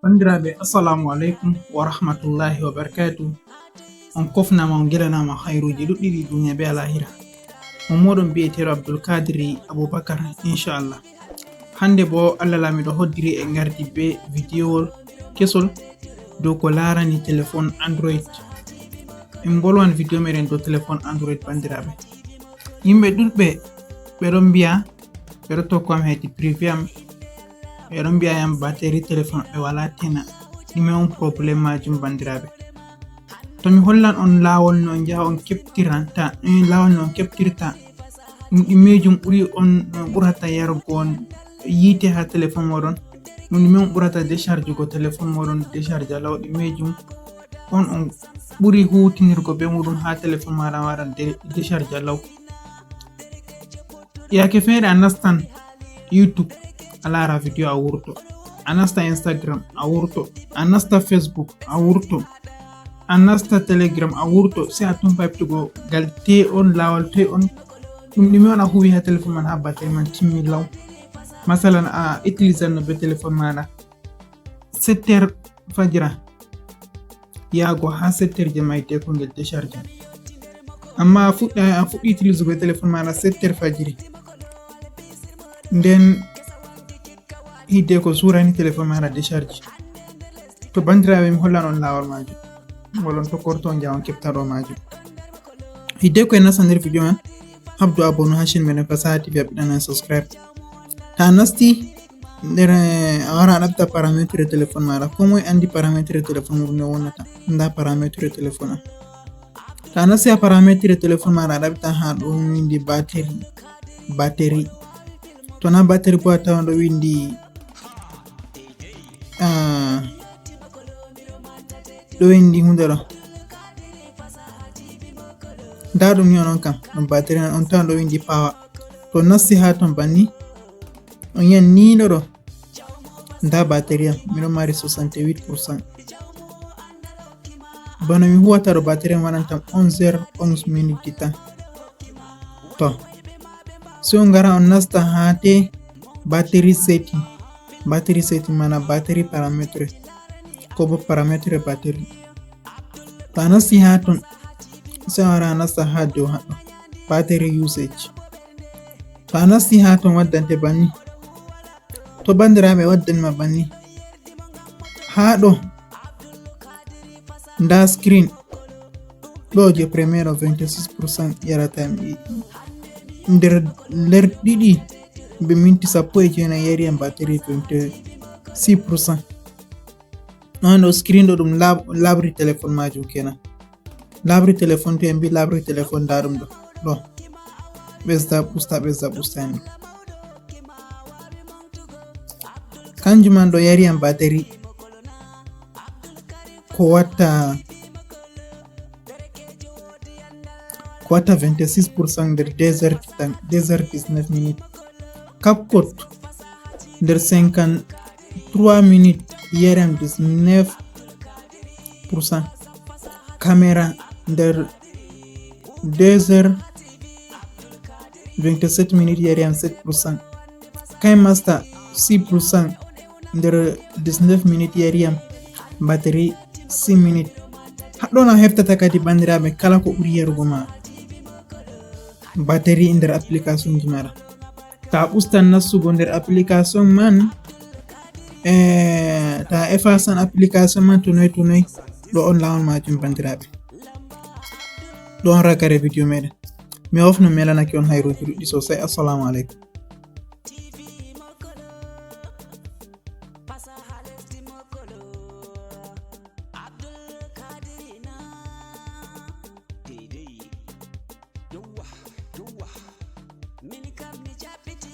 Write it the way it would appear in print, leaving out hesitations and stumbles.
Bandiraɓe assalamu alaikum wa rahmatullahi wa barakatuh. On kofnama on gelanama khairuji ɗuɗɗi ɗi duniya be alahira. Mon moɗon bi'etero Abdulkadiri Abubakar inchallah. Hande bo Allah lamiɗo hoddiri e gardi be videowol kesol dow ko larani téléphone Android. En bolwan video meɗen dow téléphone Android bandiraɓe. Yimɓe ɗuɗɓe ɓeɗon biya ɓeɗo tokkam hedi privé am ɓeɗon biya yam batterie téléphone ɓe wala tena ɗume on probléme majum bandiraɓe. To mi hollan on lawol no on jaha on keɓtirta lawol no on keɓtirta ɗumejum ɓuri on ɓurata yarugo yite ha téléphone moɗon, ɗume on ɓurata décharge go téléphone moɗon décharge law ɗumejum on ɓuri hutinirgo be muɗum ha téléphone maɗa waɗa décharge law. Yake fere a nastan YouTube a lara video a wurto, a nasta Instagram a wurto, a nasta Facebook a wurto, a nasta Telegram a wurto, sai a tumpa heftugo gal te on lawol te on ɗume on a huwi ha téléphone man ha batterie man timmi law. Masalan a utiliser no be téléphone maɗa 7h fajira yago ha 7h jemma ko ngel décharge, amma a fuɗɗi utiliser go téléphone maɗa 7h fajiri nden hidde ko surani téléphone maɗa décharge. To bandiraɓe mi hollan on lawol majum ngolon tokkorto on jawon keɓta ɗo majum. Hidde ko en nasta nder video man habdu abonné ha chaîne meɗen Fasaha TV aɓiɗana subscribe. Ta nasti nder a wara a ɗabta paramétre téléphone maɗa, ko moye andi paramétre téléphone mum no wonata. Nda paramétre téléphone am, ta nasti ha paramétre téléphone maɗa a ɗabta ha ɗo windi batterie. To na batterie bo a tawan ɗo windi hunde ɗo nda ɗum ni onon kam ɗum batterie on tawan ɗo windi power. To nasti ha ton banni on yiyan ni ɗo nda batterie am miɗon mari 68%. bano mi huwata ɗo batterie am waɗantam 11h11 minutes tan. To sai on gara on nasta ha te batterie setting mana batterie paramétre ko bo paramétre batterie. To a nasti ha ton sai a wara a nasta ha dow haɗo battery usage. To a nasti ha ton waddante banni, to bandiraɓe waddanima banni ha ɗo nda screen ɗo je premier 26% yarata nder ɗiɗi be minti 19 yari en batterie 26%. on ɗo screen ɗo ɗum labri téléphone majum kenan. Labri téléphone to en bi labri téléphone nda ɗum ɗo ɓesda ɓusta en kanjum man ɗo yari en batterie ko watta 26% nder 2h19 minutes. CapCut nder 53 minutes yari 19%. Caméra nder 2h27 minutes yari 7%. KineMaster 6% nder 19 minutes yari batterie 6 minutes. Haɗɗon a heftata kadi bandiraɓe kala ko ɓuri yarugo ma batterie nder application ji maɗa. Ta ustan nastugo nder application man ta effasan application man to noy ɗo on lawol majum bandiraɓe. ɗo on ragare video meɗen. Mi hofno mi melanaki on hayruji ɗuɗɗi sosai. Assalamu alaikum. Mini kam ni chapiti